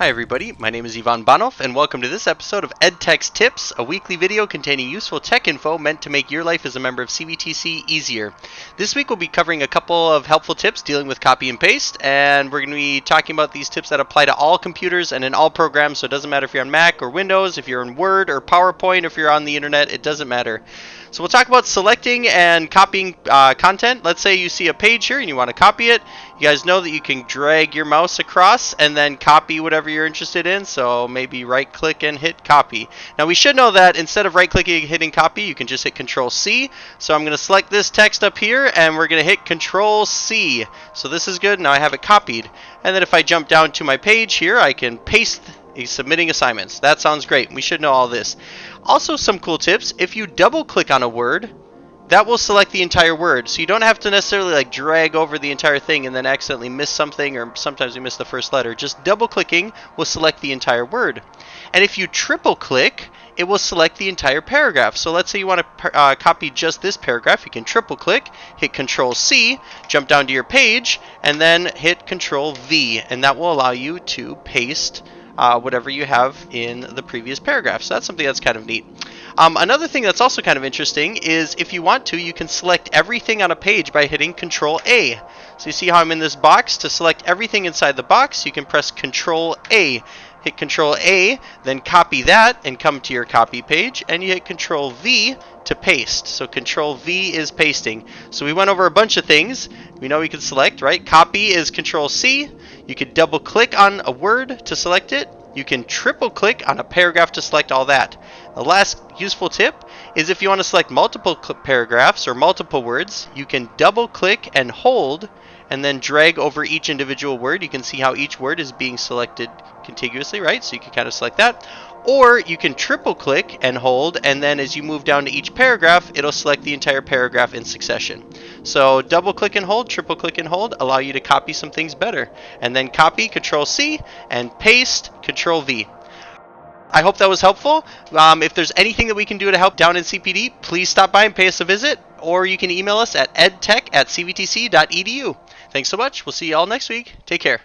Hi everybody, my name is Ivan Banov and welcome to this episode of EdTech's Tips, a weekly video containing useful tech info meant to make your life as a member of CVTC easier. This week we'll be covering a couple of helpful tips dealing with copy and paste, and we're going to be talking about these tips that apply to all computers and in all programs, so it doesn't matter if you're on Mac or Windows, if you're in Word or PowerPoint, if you're on the internet, it doesn't matter. So we'll talk about selecting and copying content. Let's say you see a page here and you want to copy it. You guys know that you can drag your mouse across and then copy whatever you're interested in. So maybe right click and hit copy. Now we should know that instead of right clicking and hitting copy, you can just hit Control C. So I'm going to select this text up here and we're going to hit Control C. So this is good. Now I have it copied. And then if I jump down to my page here, I can paste submitting assignments. That sounds great. We should know all this. Also, some cool tips. If you double click on a word, that will select the entire word. So you don't have to necessarily drag over the entire thing and then accidentally miss something, or sometimes you miss the first letter. Just double clicking will select the entire word. And if you triple click, it will select the entire paragraph. So let's say you want to copy just this paragraph. You can triple click, hit Control C, jump down to your page, and then hit Control V, and that will allow you to paste whatever you have in the previous paragraph. So that's something that's kind of neat. Another thing that's also kind of interesting is if you want to, you can select everything on a page by hitting Control A. So you see how I'm in this box? To select everything inside the box, you can press Control A. Hit Control A, then copy that and come to your copy page, and you hit Control V to paste. So Control V is pasting. So we went over a bunch of things. We know we can select, right? Copy is Control C. You could double click on a word to select it. You can triple click on a paragraph to select all that. The last useful tip is if you want to select multiple paragraphs or multiple words, you can double click and hold and then drag over each individual word. You can see how each word is being selected contiguously, right? So you can kind of select that. Or you can triple click and hold, and then as you move down to each paragraph, it'll select the entire paragraph in succession. So double click and hold, triple click and hold allow you to copy some things better. And then copy, Control C, and paste, Control V. I hope that was helpful. If there's anything that we can do to help down in CPD, please stop by and pay us a visit, or you can email us at edtech@cvtc.edu. Thanks so much. We'll see you all next week. Take care.